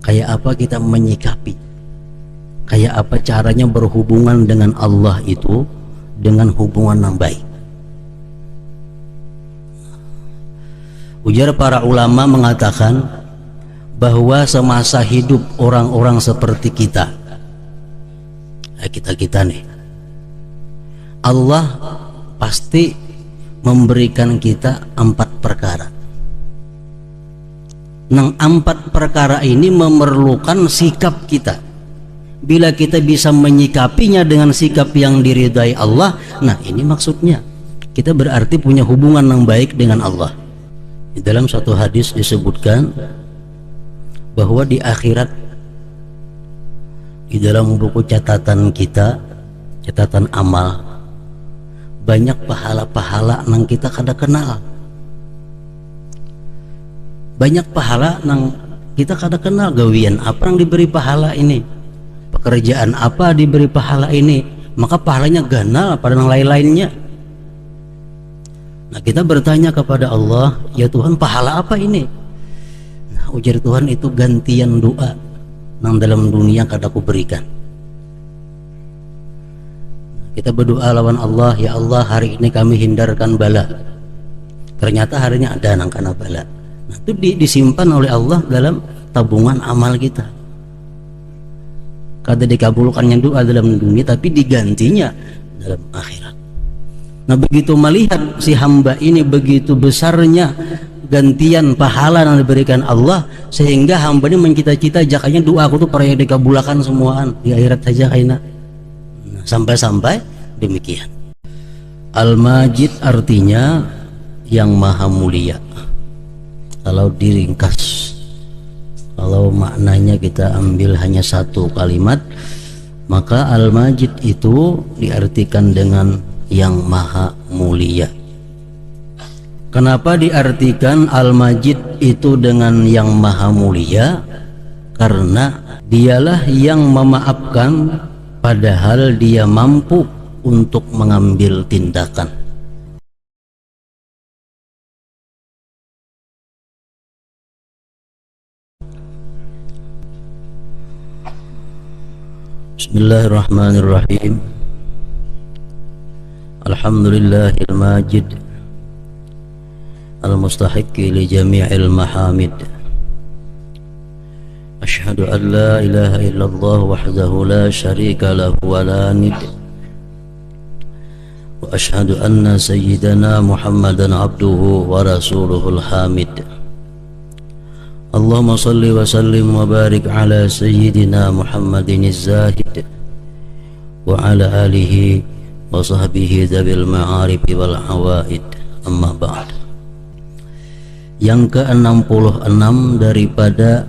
kayak apa kita menyikapi, kayak apa caranya berhubungan dengan Allah itu dengan hubungan yang baik. Ujar para ulama mengatakan bahwa semasa hidup orang-orang seperti kita nih, Allah pasti memberikan kita 4 perkara. Nang 4 perkara ini memerlukan sikap kita. Bila kita bisa menyikapinya dengan sikap yang diridai Allah, nah ini maksudnya kita berarti punya hubungan yang baik dengan Allah. Di dalam satu hadis disebutkan bahwa di akhirat, di dalam buku catatan kita, catatan amal, banyak pahala-pahala yang kita kada kenal. Banyak pahala yang kita kada kenal. Gawian apa yang diberi pahala ini, pekerjaan apa diberi pahala ini, maka pahalanya ganal pada yang lain-lainnya. Nah, kita bertanya kepada Allah, ya Tuhan, pahala apa ini? Nah, ujar Tuhan, itu gantian doa yang dalam dunia kada ku berikan. Kita berdoa lawan Allah, ya Allah, hari ini kami hindarkan bala. Ternyata harinya ada nang kana bala. Nah, itu disimpan oleh Allah dalam tabungan amal kita. Kada dikabulkannya doa dalam dunia, tapi digantinya dalam akhirat. Nah, begitu melihat si hamba ini begitu besarnya gantian pahala yang diberikan Allah, sehingga hamba ini mencita-cita jakanya doa aku tuh para dikabulkan semuaan di akhirat saja kaina. Nah, sampai-sampai demikian. Al-Majid artinya yang maha mulia. Kalau diringkas, kalau maknanya kita ambil hanya satu kalimat, maka Al-Majid itu diartikan dengan yang maha mulia. Kenapa diartikan Al-Majid itu dengan yang maha mulia? Karena dialah yang memaafkan padahal dia mampu untuk mengambil tindakan. Bismillahirrahmanirrahim. Alhamdulillahil majid al-mustahiqqi li jami'il mahamid. Asyhadu an la ilaha illallah wahdahu la syarika lahu wa la nid. Wa asyhadu anna sayyidana Muhammadan abduhu wa rasuluhul hamid. Allahumma salli wa sallim wa barik ala sayyidina Muhammadin az-zahid wa ala alihi wa sahbihi dhabil ma'arifi wal hawaid. Amma ba'd. Yang ke-66 daripada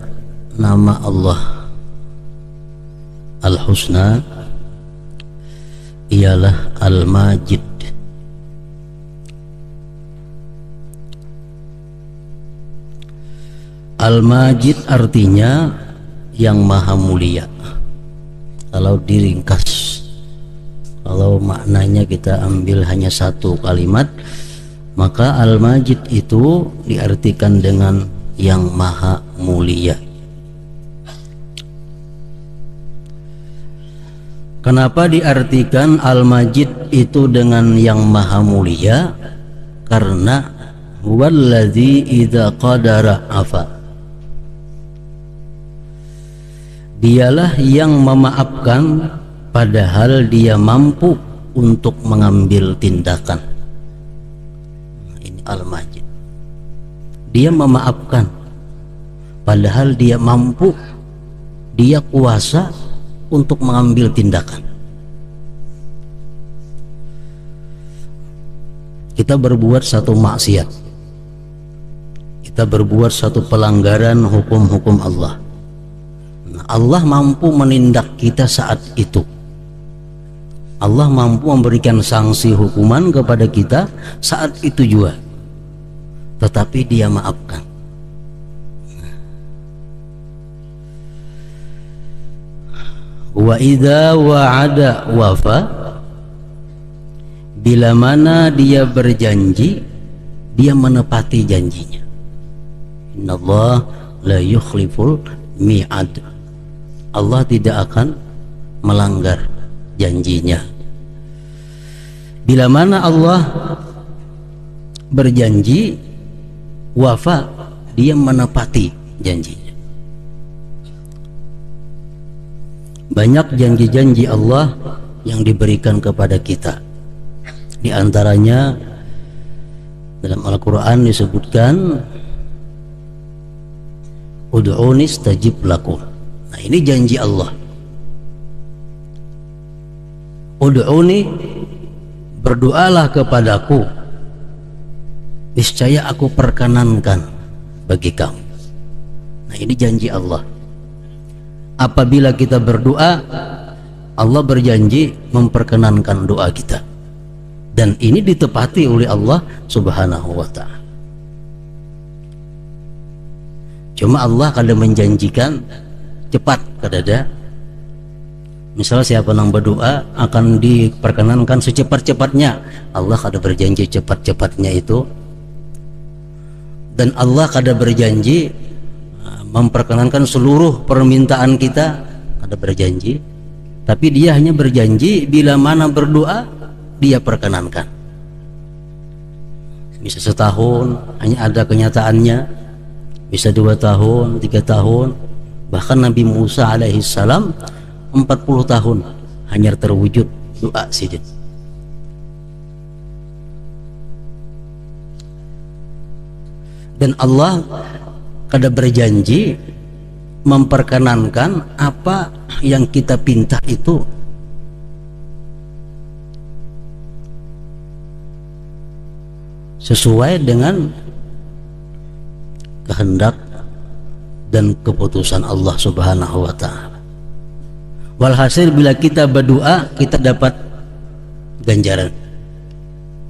nama Allah Al-Husna ialah Al-Majid. Al-Majid artinya yang maha mulia. Kalau diringkas, kalau maknanya kita ambil hanya satu kalimat, maka Al-Majid itu diartikan dengan yang maha mulia. Kenapa diartikan Al-Majid itu dengan yang maha mulia? Karena huwallazi idza qadara afa. Dialah yang memaafkan padahal dia mampu untuk mengambil tindakan. Ini Al-Majid. Dia memaafkan padahal dia mampu, dia kuasa untuk mengambil tindakan. Kita berbuat satu maksiat, kita berbuat satu pelanggaran hukum-hukum Allah. Allah mampu menindak kita saat itu. Allah mampu memberikan sanksi hukuman kepada kita saat itu juga. Tetapi dia maafkan. Wa idza wa'ada wafa. Bila mana dia berjanji, dia menepati janjinya. Innallaha la yukhliful mi'ad. Allah tidak akan melanggar janjinya. Bila mana Allah berjanji, wafa, dia menepati janjinya. Banyak janji-janji Allah yang diberikan kepada kita. Di antaranya dalam Al-Quran disebutkan ud'uni astajib lakum. Nah, ini janji Allah. Ud'uni, berdoalah kepadaku, niscaya aku perkenankan bagi kamu. Nah, ini janji Allah. Apabila kita berdoa, Allah berjanji memperkenankan doa kita, dan ini ditepati oleh Allah Subhanahu wa ta'ala. Cuma Allah kadang menjanjikan cepat kadada. Misal siapa yang berdoa akan diperkenankan secepat-cepatnya, Allah kadang berjanji cepat-cepatnya itu. Dan Allah kadang berjanji memperkenankan seluruh permintaan kita, ada berjanji. Tapi dia hanya berjanji bila mana berdoa dia perkenankan. Bisa setahun hanya ada kenyataannya, bisa 2 tahun, 3 tahun, bahkan Nabi Musa alaihissalam 40 tahun hanya terwujud doa saja. Dan Allah kada berjanji memperkenankan apa yang kita pinta itu sesuai dengan kehendak dan keputusan Allah Subhanahu wa ta'ala. Walhasil bila kita berdoa kita dapat ganjaran.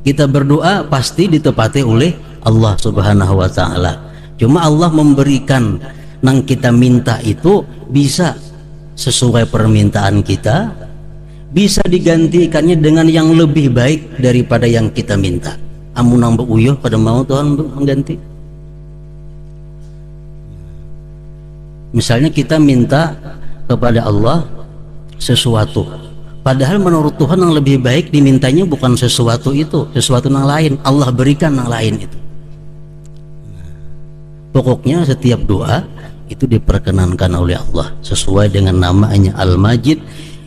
Kita berdoa pasti ditepati oleh Allah Subhanahu wa ta'ala. Cuma Allah memberikan yang kita minta itu bisa sesuai permintaan kita, bisa digantikannya dengan yang lebih baik daripada yang kita minta. Amun nang uyuh pada mau Tuhan mengganti. Misalnya kita minta kepada Allah sesuatu, padahal menurut Tuhan yang lebih baik dimintanya bukan sesuatu itu, sesuatu yang lain. Allah berikan yang lain itu. Pokoknya setiap doa itu diperkenankan oleh Allah sesuai dengan namanya Al-Majid.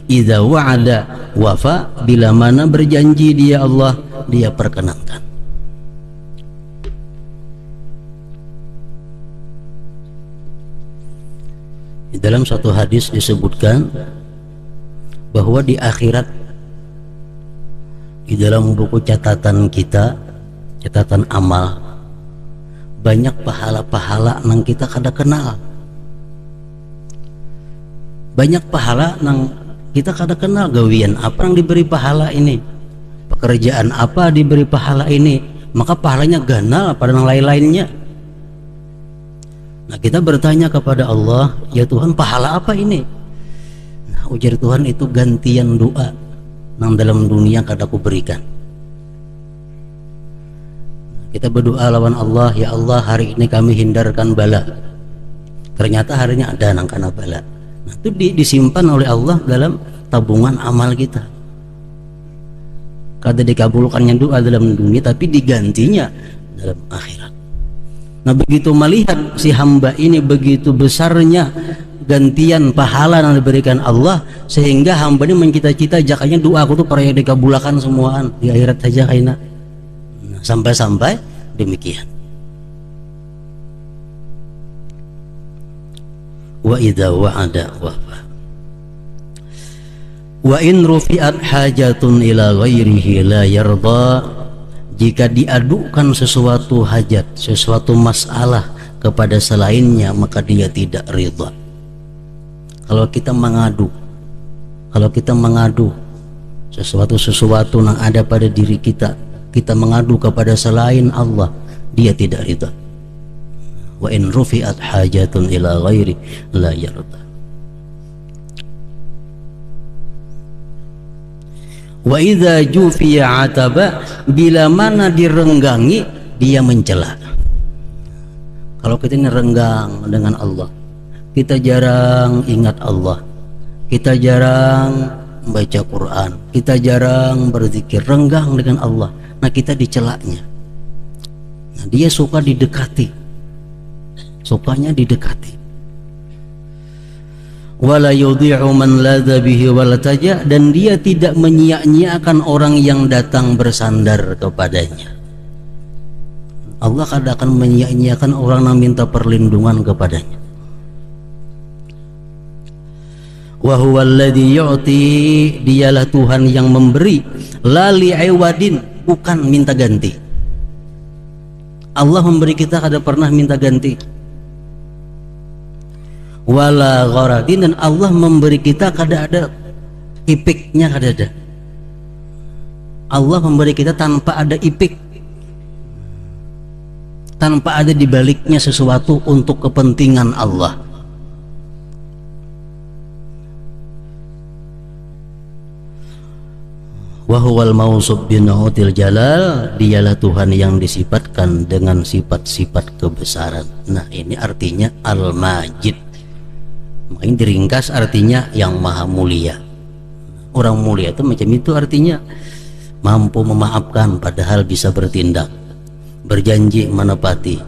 Idza wa'ada wafa, bila mana berjanji dia Allah, dia perkenankan. Di dalam satu hadis disebutkan bahwa di akhirat, di dalam buku catatan kita, catatan amal, banyak pahala-pahala yang kita kada kenal. Banyak pahala yang kita kada kenal. Gawian apa yang diberi pahala ini, pekerjaan apa diberi pahala ini, maka pahalanya ganal pada yang lain-lainnya. Nah, kita bertanya kepada Allah, ya Tuhan, pahala apa ini? Nah, ujar Tuhan, itu gantian doa yang dalam dunia kada ku berikan. Kita berdoa lawan Allah, ya Allah, hari ini kami hindarkan bala. Ternyata harinya ada nang kana bala. Nah, itu disimpan oleh Allah dalam tabungan amal kita. Kada dikabulkannya doa dalam dunia, tapi digantinya dalam akhirat. Nah, begitu melihat si hamba ini begitu besarnya gantian pahala yang diberikan Allah, sehingga hamba ini mencita-cita jakanya doa aku tuh para yang dikabulkan semuaan di akhirat saja kaina. Sampai-sampai demikian. Wa idza wa'ada wafa. Wa in rufi'at hajatun ila ghairihi la yarda. Jika diadukan sesuatu hajat, sesuatu masalah kepada selainnya, maka dia tidak ridha. Kalau kita mengadu sesuatu yang ada pada diri kita, kita mengadu kepada selain Allah, dia tidak ridha. Wa in rufi'at hajatun ila ghairi la yarda. Wa idza jufiya ataba, bila mana direnggangi dia mencela. Kalau kita ini renggang dengan Allah, kita jarang ingat Allah, kita jarang membaca Quran, kita jarang berzikir, renggang dengan Allah. Nah, kita dicelaknya. Nah, dia suka didekati, sukanya didekati. Wala yudhi'u man ladza bihi walataja, dan dia tidak menyia-nyiakan orang yang datang bersandar kepadanya. Allah kadang akan menyia-nyiakan orang yang minta perlindungan kepadanya. Wa huwal ladzi yu'ti, dialah Tuhan yang memberi, la li'iwadin, bukan minta ganti. Allah memberi kita kada pernah minta ganti. Wala gharadin, dan Allah memberi kita kada ada ipiknya, kada ada. Allah memberi kita tanpa ada ipik, tanpa ada dibaliknya sesuatu untuk kepentingan Allah. Wa huwal mausuf binu'util jalal, dialah Tuhan yang disifatkan dengan sifat-sifat kebesaran. Nah, ini artinya Al-Majid. Makanya diringkas artinya yang maha mulia. Orang mulia itu macam itu artinya, mampu memaafkan padahal bisa bertindak, berjanji menepati,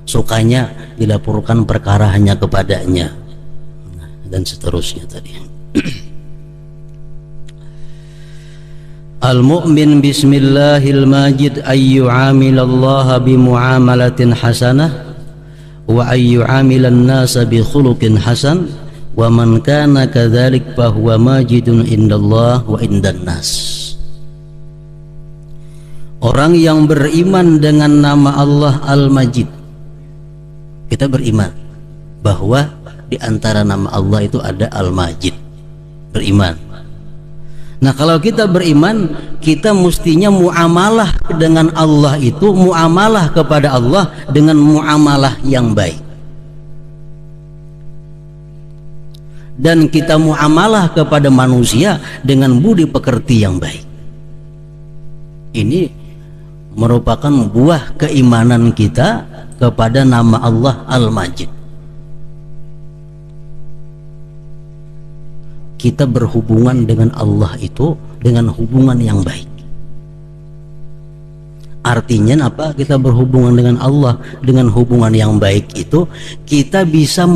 sukanya dilaporkan perkara hanya kepadanya, dan seterusnya tadi. Al-mu'min bismillahil majid ayyu'amilallaha bimu'amalatin hasanah wa ayyu'amilan nasa bi khuluqin hasan wa man kana kadzalik fahuwa majidun indallah wa indan nas. Orang yang beriman dengan nama Allah Al-Majid, kita beriman bahwa di antara nama Allah itu ada Al-Majid, beriman. Nah, kalau kita beriman, kita mestinya muamalah dengan Allah itu, muamalah kepada Allah dengan muamalah yang baik. Dan kita muamalah kepada manusia dengan budi pekerti yang baik. Ini merupakan buah keimanan kita kepada nama Allah Al-Majid. Kita berhubungan dengan Allah itu dengan hubungan yang baik. Artinya apa? Kita berhubungan dengan Allah dengan hubungan yang baik itu, kita bisa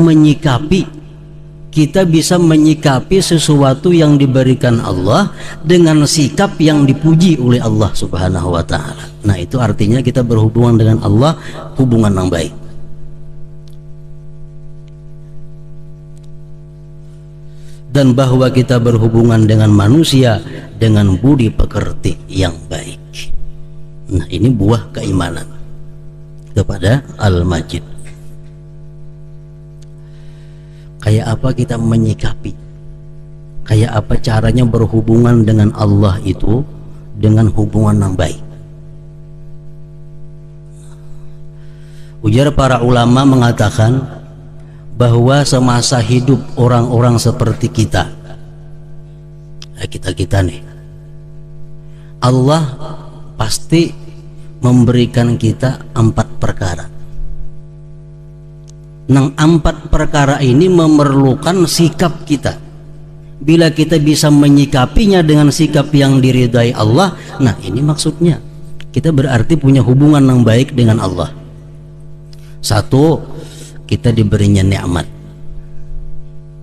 menyikapi sesuatu yang diberikan Allah dengan sikap yang dipuji oleh Allah Subhanahu wa ta'ala. Nah, itu artinya kita berhubungan dengan Allah hubungan yang baik. Dan bahwa kita berhubungan dengan manusia dengan budi pekerti yang baik. Nah, ini buah keimanan kepada Al-Majid. Kayak apa kita menyikapi, kayak apa caranya berhubungan dengan Allah itu dengan hubungan yang baik. Ujar para ulama mengatakan bahwa semasa hidup orang-orang seperti kita, kita nih, Allah pasti memberikan kita 4 perkara. Nang 4 perkara ini memerlukan sikap kita. Bila kita bisa menyikapinya dengan sikap yang diridai Allah, nah ini maksudnya kita berarti punya hubungan yang baik dengan Allah. 1, kita diberinya nikmat,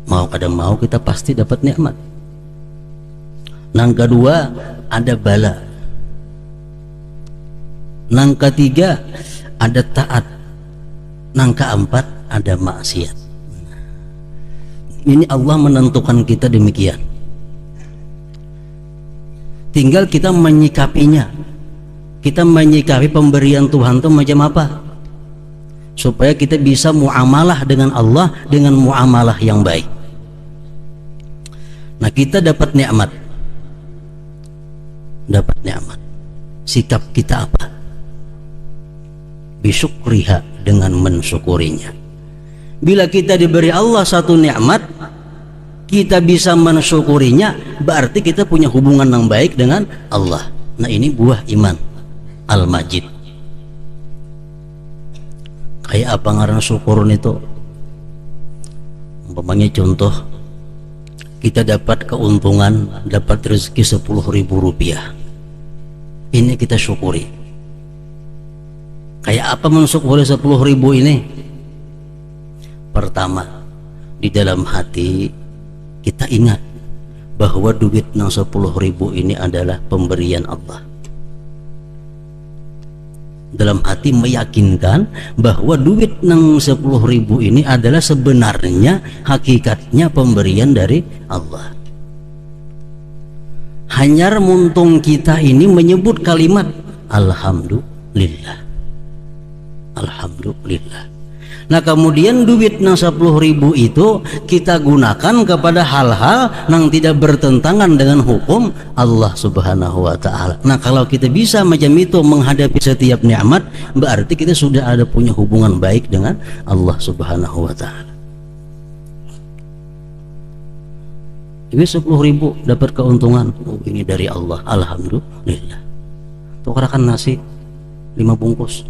mau kada mau kita pasti dapat nikmat. Nang kedua ada bala. Nang ketiga ada taat. Nang keempat ada maksiat. Ini Allah menentukan kita demikian. Tinggal kita menyikapinya. Kita menyikapi pemberian Tuhan itu macam apa, supaya kita bisa muamalah dengan Allah dengan muamalah yang baik. Nah, kita dapat nikmat. Sikap kita apa? Bisyukriha, dengan mensyukurinya. Bila kita diberi Allah satu nikmat, kita bisa mensyukurinya, berarti kita punya hubungan yang baik dengan Allah. Nah, ini buah iman Al-Majid. Kayak apa ngaran syukurun itu? Umpamanya contoh, kita dapat keuntungan, dapat rezeki 10.000 rupiah, ini kita syukuri. Kayak apa mensyukuri 10.000 ini? Pertama, di dalam hati kita ingat bahwa duit yang 10.000 ini adalah pemberian Allah. Dalam hati meyakinkan bahwa duit yang 10.000 ini adalah sebenarnya hakikatnya pemberian dari Allah. Hanya muntung kita ini menyebut kalimat Alhamdulillah, Alhamdulillah. Nah kemudian duit yang 10.000 itu kita gunakan kepada hal-hal yang tidak bertentangan dengan hukum Allah Subhanahu wa ta'ala. Nah kalau kita bisa macam itu menghadapi setiap nikmat, berarti kita sudah ada punya hubungan baik dengan Allah Subhanahu wa ta'ala. Ini 10.000 dapat keuntungan, oh, ini dari Allah, Alhamdulillah. Tukarakan nasi 5 bungkus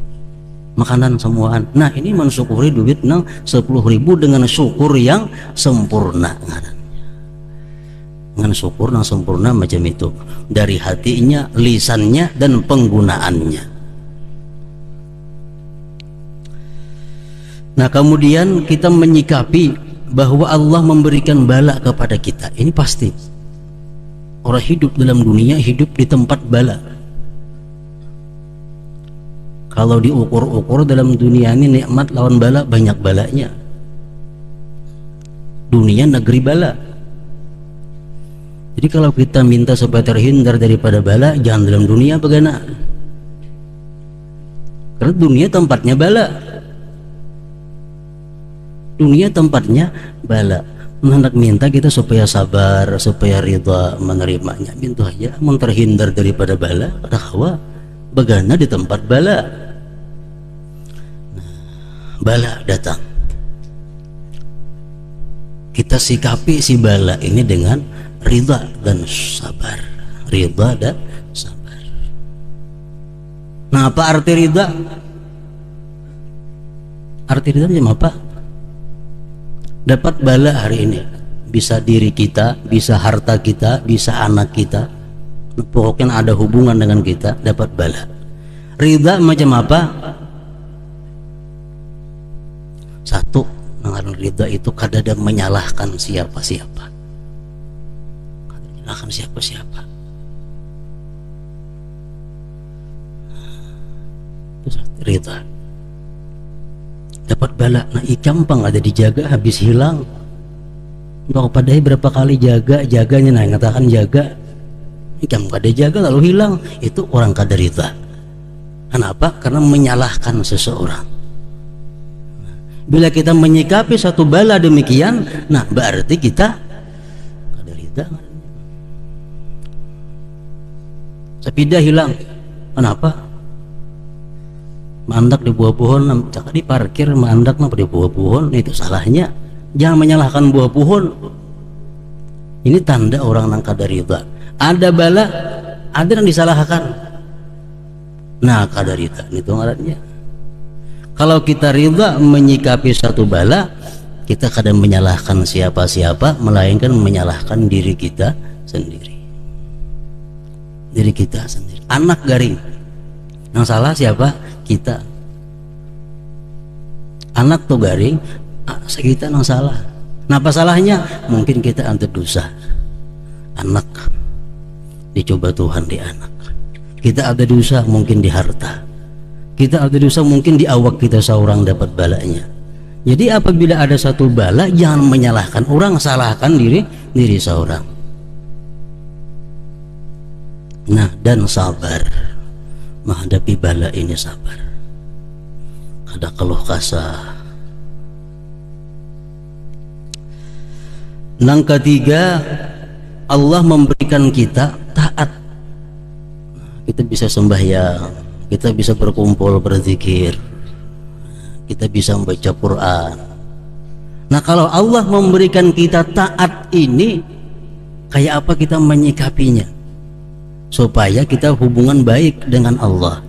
makanan semuaan. Nah ini mensyukuri duit nang 10.000 dengan syukur yang sempurna. Dengan syukur yang sempurna macam itu, dari hatinya, lisannya, dan penggunaannya. Nah kemudian kita menyikapi bahwa Allah memberikan bala kepada kita. Ini pasti orang hidup dalam dunia hidup di tempat bala. Kalau diukur-ukur dalam dunia ini nikmat lawan bala, banyak balanya. Dunia negeri bala. Jadi kalau kita minta supaya terhindar daripada bala, jangan dalam dunia begana. Karena dunia tempatnya bala. Dunia tempatnya bala. Hendak minta kita supaya sabar, supaya ridha menerimanya. Minta aja, mau terhindar daripada bala, rahwa begana di tempat bala. Bala datang, kita sikapi si bala ini dengan ridha dan sabar. Ridha dan sabar. Nah apa arti ridha? Arti ridha macam apa? Dapat bala hari ini, bisa diri kita, bisa harta kita, bisa anak kita, pokoknya ada hubungan dengan kita, dapat bala. Ridha macam apa? Satu, mengenal ridha itu kadang menyalahkan siapa-siapa. Menyalahkan siapa-siapa. Itu ridha. Dapat bala, nah icampang ada dijaga habis hilang. Untuk padahal berapa kali jaganya, nah ngatakan jaga. Ikam kada jaga lalu hilang, itu orang kada ridha. Kenapa? Karena menyalahkan seseorang. Bila kita menyikapi satu bala demikian, nah berarti kita kada ridha. Sepeda hilang, kenapa? Mandak di buah pohon, cakap di parkir, mandak di buah pohon, itu salahnya. Jangan menyalahkan buah pohon. Ini tanda orang yang kada ridha. Ada bala, ada yang disalahkan. Nah kada ridha, itu ngarannya. Kalau kita ridha menyikapi satu bala, kita kadang menyalahkan siapa-siapa, melainkan menyalahkan diri kita sendiri. Diri kita sendiri. Anak garing, yang salah siapa? Kita. Anak tuh garing, kita yang salah. Kenapa salahnya? Mungkin kita antar dosa. Anak dicoba Tuhan di anak. Kita ada dosa mungkin di harta. Kita ada dosa mungkin di awak kita seorang dapat balanya. Jadi apabila ada satu bala, jangan menyalahkan orang, salahkan diri seorang. Nah dan sabar menghadapi bala ini, sabar. Ada keluh kesah. Yang ketiga, Allah memberikan kita taat. Kita bisa sembahyang, kita bisa berkumpul berzikir, kita bisa membaca Quran. Nah kalau Allah memberikan kita taat ini, kayak apa kita menyikapinya supaya kita hubungan baik dengan Allah?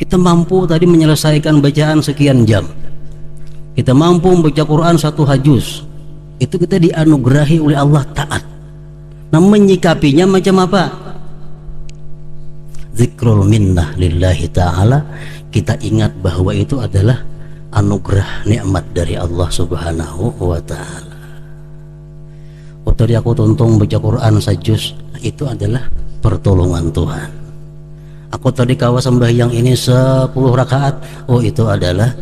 Kita mampu tadi menyelesaikan bacaan sekian jam, kita mampu membaca Quran 1 juz, itu kita dianugerahi oleh Allah taat. Nah, menyikapinya macam apa? Zikrul minnah lillahi ta'ala, kita ingat bahwa itu adalah anugerah nikmat dari Allah subhanahu wa ta'ala. Oh, tadi aku tonton baca Quran sajus, itu adalah pertolongan Tuhan. Aku tadi kawa sembahyang ini 10 rakaat, oh itu adalah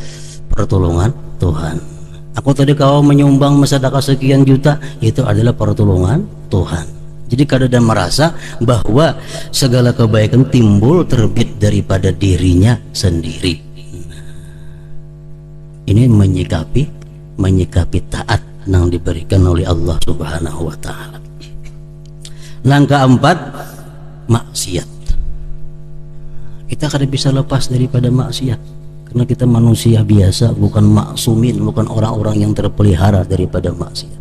pertolongan Tuhan. Aku tadi kawa menyumbang sedekah sekian juta, itu adalah pertolongan Tuhan. Jadi kadang merasa bahwa segala kebaikan timbul terbit daripada dirinya sendiri. Ini menyikapi taat yang diberikan oleh Allah subhanahu wa ta'ala. Langkah 4, maksiat. Kita kada bisa lepas daripada maksiat, karena kita manusia biasa, bukan maksumin, bukan orang-orang yang terpelihara daripada maksiat.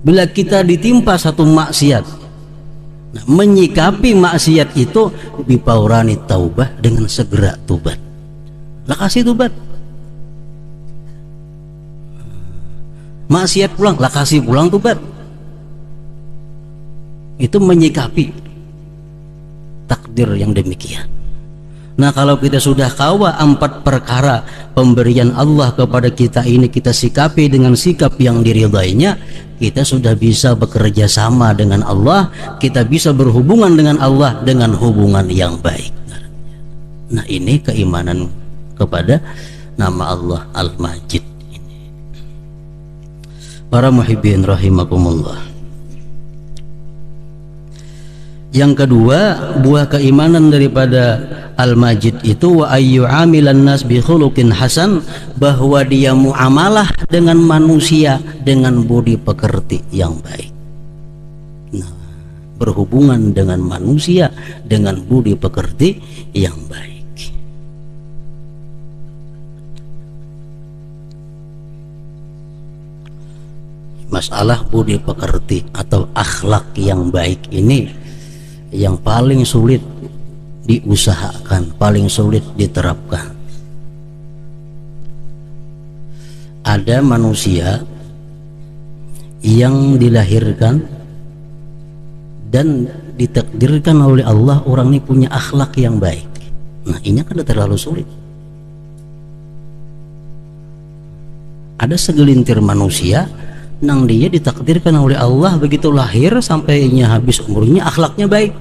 Bila kita ditimpa satu maksiat, nah, menyikapi maksiat itu bipaurani taubah, dengan segera tobat. Lah kasih tobat. Maksiat pulang, lah kasih pulang tobat. Itu menyikapi takdir yang demikian. Nah, kalau kita sudah kawa 4 perkara pemberian Allah kepada kita ini, kita sikapi dengan sikap yang diridainya, kita sudah bisa bekerja sama dengan Allah, kita bisa berhubungan dengan Allah dengan hubungan yang baik. Nah, ini keimanan kepada nama Allah Al-Majid ini. Para muhibbin rahimakumullah. Yang kedua, buah keimanan daripada Al-Majid itu wa ayyu amilan nas bi khuluqin hasan, bahwa dia muamalah dengan manusia dengan budi pekerti yang baik. Nah, berhubungan dengan manusia dengan budi pekerti yang baik. Masalah budi pekerti atau akhlak yang baik ini yang paling sulit diusahakan, paling sulit diterapkan. Ada manusia yang dilahirkan dan ditakdirkan oleh Allah orang ini punya akhlak yang baik. Nah, ini kan terlalu sulit. Ada segelintir manusia nang dia ditakdirkan oleh Allah begitu lahir sampainya habis umurnya akhlaknya baik.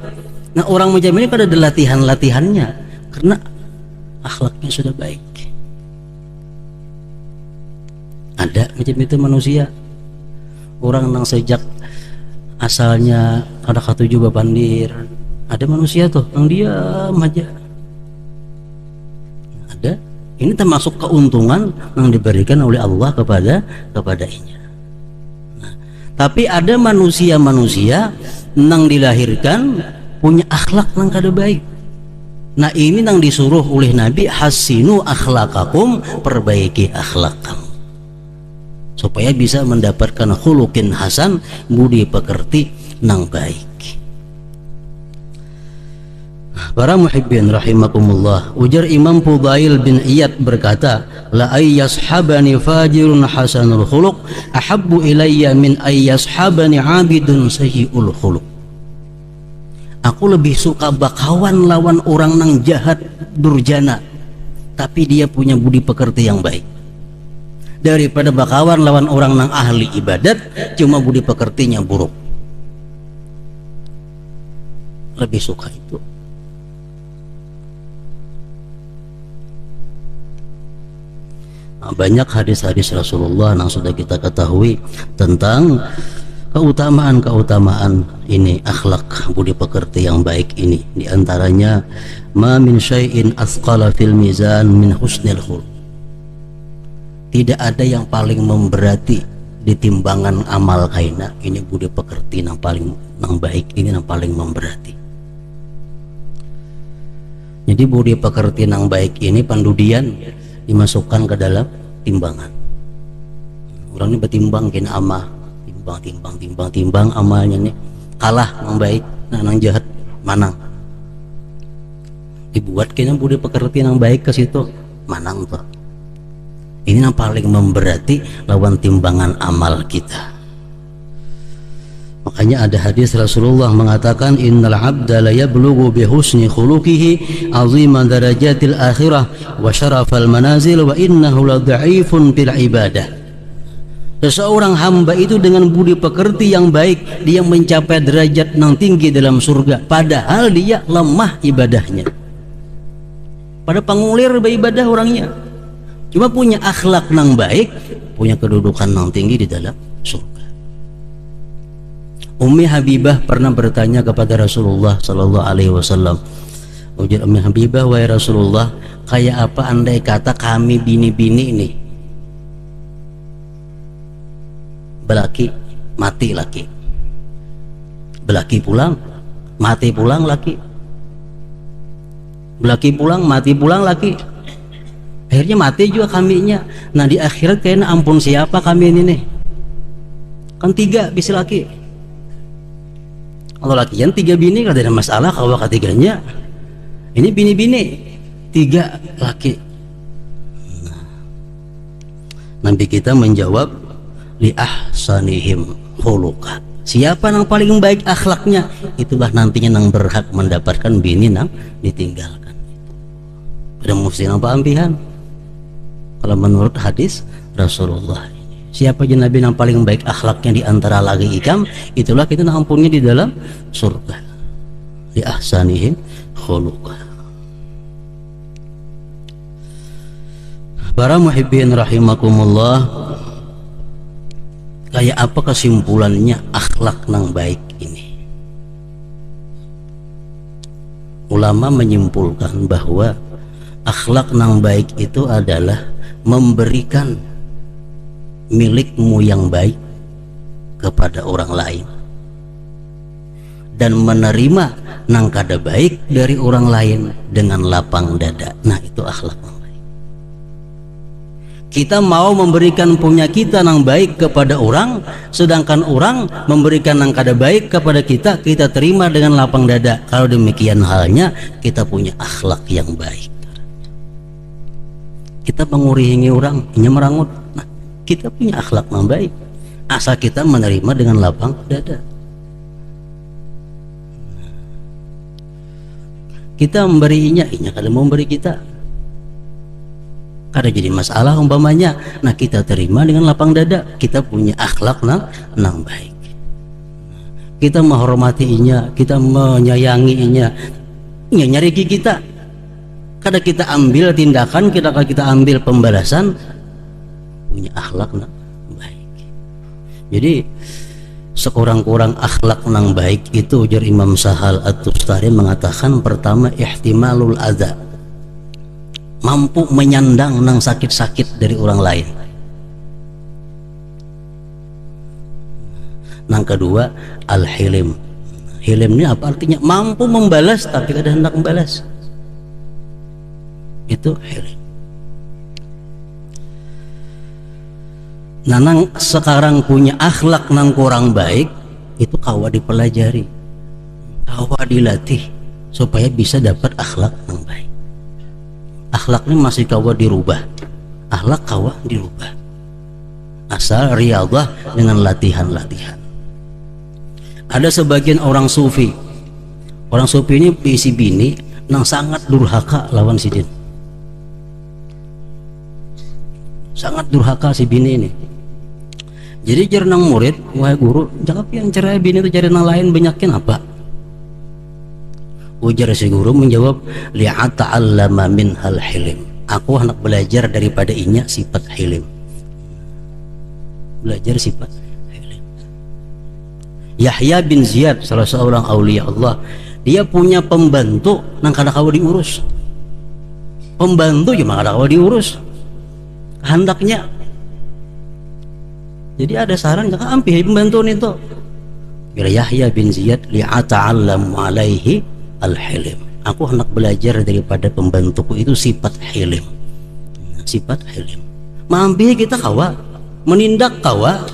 Nah, orang macam ini kan ada latihan-latihannya karena akhlaknya sudah baik. Ada macam itu manusia, orang nang sejak asalnya ada katuju babandir. Ada manusia tuh nang diam aja. Ada. Ini termasuk keuntungan yang diberikan oleh Allah kepadanya. Tapi ada manusia-manusia nang dilahirkan punya akhlak nang kada baik. Nah, ini nang disuruh oleh Nabi, hasinu akhlakakum, perbaiki akhlak kamu, supaya bisa mendapatkan khuluqin hasan, budi pekerti nang baik. Para muhibbin rahimakumullah, ujar Imam Fudail bin Iyad berkata, la ayyashabani fajirun hasanul khuluq ahabbu ilayya min ayyashabani abidun sayyi'ul khuluq. Aku lebih suka bakawan lawan orang nang jahat durjana tapi dia punya budi pekerti yang baik, daripada bakawan lawan orang nang ahli ibadat cuma budi pekertinya buruk. Lebih suka itu. Nah, banyak hadis-hadis Rasulullah yang sudah kita ketahui tentang keutamaan ini, akhlak budi pekerti yang baik ini. Di antaranya, ma min syai'in athqala fil mizan min husnil khuluq. Tidak ada yang paling memberati di timbangan amal kaina, ini budi pekerti yang paling baik ini yang paling memberati. Jadi budi pekerti yang baik ini pandudian dimasukkan ke dalam timbangan. Orang ini bertimbang kena amah, timbang amalnya nih, kalah yang baik, nah yang jahat manang. Dibuat kena budi pekerti yang baik ke situ, manang tuh. Ini yang paling memberati lawan timbangan amal kita. Makanya ada hadis Rasulullah mengatakan, innal abda la yablughu bi husni khuluqihi azima darajatil akhirah wa syarafal manazil wa innahu la dha'ifun fil ibadah. Seseorang hamba itu dengan budi pekerti yang baik, dia mencapai derajat yang tinggi dalam surga, padahal dia lemah ibadahnya. Pada pengulir beribadah orangnya, cuma punya akhlak yang baik, punya kedudukan yang tinggi di dalam surga. Ummi Habibah pernah bertanya kepada Rasulullah Sallallahu Alaihi Wasallam. Ujar Ummi Habibah, wahai Rasulullah, kayak apa andai kata kami bini-bini ini belaki mati laki, belaki pulang mati pulang laki, belaki pulang mati pulang laki, akhirnya mati juga kaminya. Nah di akhirat kayaknya ampun siapa kami ini nih, kan 3 bisa laki. Kalau lakian 3 bini kalau ada masalah, kalau ketiganya ini bini-bini 3 laki. Nabi kita menjawab, li ahsanihim khuluqa. Siapa yang paling baik akhlaknya, itulah nantinya yang berhak mendapatkan bini yang ditinggalkan. Pada mufti apa ampihan? Kalau menurut hadis Rasulullah, siapa aja Nabi yang paling baik akhlaknya di antara lagi ikam, itulah kita ampunnya di dalam surga. Li ahsanihim khuluqa. Para muhibbin rahimakumullah, kayak apa kesimpulannya akhlak yang baik ini? Ulama menyimpulkan bahwa akhlak yang baik itu adalah memberikan milikmu yang baik kepada orang lain dan menerima nang kada baik dari orang lain dengan lapang dada. Nah itu akhlak yang baik. Kita mau memberikan punya kita nang baik kepada orang, sedangkan orang memberikan nang kada baik kepada kita, kita terima dengan lapang dada. Kalau demikian halnya, kita punya akhlak yang baik. Kita mengurihingi orang, hanya merangut. Nah, kita punya akhlak yang baik, asal kita menerima dengan lapang dada. Kita memberinya, inya kada mau memberi kita, kada jadi masalah umpamanya. Nah kita terima dengan lapang dada, kita punya akhlak yang baik. Kita menghormatinya, kita menyayanginya, inya nyariki kita, kada kita ambil tindakan, kita ambil pembalasan, punya akhlak yang baik. Jadi sekurang-kurang akhlak yang baik itu, ujar Imam Sahal At-Tustari mengatakan, pertama ihtimalul adza, mampu menyandang nang sakit-sakit dari orang lain. Nang kedua al-hilim. Hilim ini apa artinya? Mampu membalas tapi kada hendak membalas. Itu hilim. Nah, nang sekarang punya akhlak nang kurang baik, itu kawa dipelajari, kawa dilatih supaya bisa dapat akhlak yang baik. Akhlaknya masih kawa dirubah, akhlak kawa dirubah, asal riyadhah dengan latihan-latihan. Ada sebagian orang sufi ini isi bini nang sangat durhaka lawan sidin, sangat durhaka si bini ini. Jadi jernang murid, wahai guru, jangan yang cerai bini itu cari nang lain banyakin apa? Ujar si guru menjawab, li'ata'allama minhal hilim. Aku hendak belajar daripada inya sifat hilim. Belajar sifat hilim. Yahya bin Ziyad, salah seorang aulia Allah, dia punya pembantu nang kada kawa diurus. Pembantu cuma kada kawa diurus. Hendaknya. Jadi ada saran jangan ambil pembantu itu. Bila Yahya bin Ziyad li'ata'allam alaihi al-hilim. Aku hendak belajar daripada pembantuku itu sifat hilim. Sifat hilim. Mampi kita kawa menindak kawa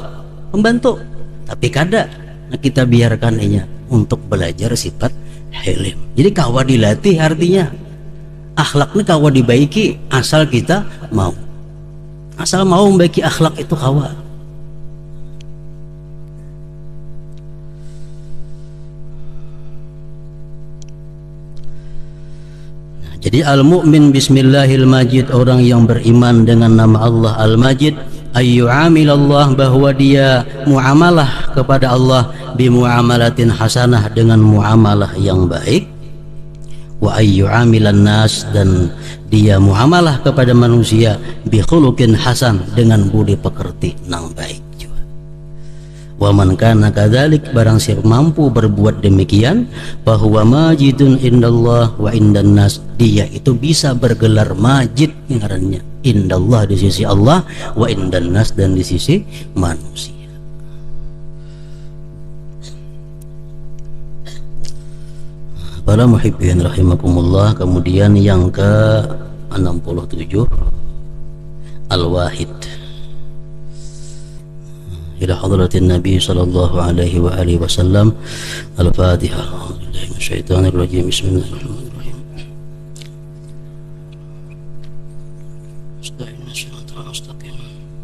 pembantu, tapi kada kita biarkan inya untuk belajar sifat hilim. Jadi kawa dilatih artinya. akhlak ini kawa dibaiki asal kita mau, asal mau membaiki akhlak itu kawa. Jadi al-mu'min bismillahil-majid, orang yang beriman dengan nama Allah al-majid, ayyu'amilallah, bahwa dia muamalah kepada Allah bimuamalatin hasanah, dengan muamalah yang baik, wa ayyu'amilan nas, dan dia muamalah kepada manusia bi khuluqin hasan, dengan budi pekerti nang baik juga. Wa man kana kadzalik, barang siapa mampu berbuat demikian, bahwa majidun indallah wa indan nas, dia itu bisa bergelar majid ngarannya indallah, di sisi Allah, wa indan nas, dan di sisi manusia. Para muhibbin rahimakumullah. Kemudian yang ke 67, al-wahid ila hadratin Nabi sallallahu alaihi wa alihi wasallam. Al-Fatihah. A'udzubillahi minasyaitonir rajim. Bismillahirrahmanirrahim. Istaghfirullah wa atubu ilaih.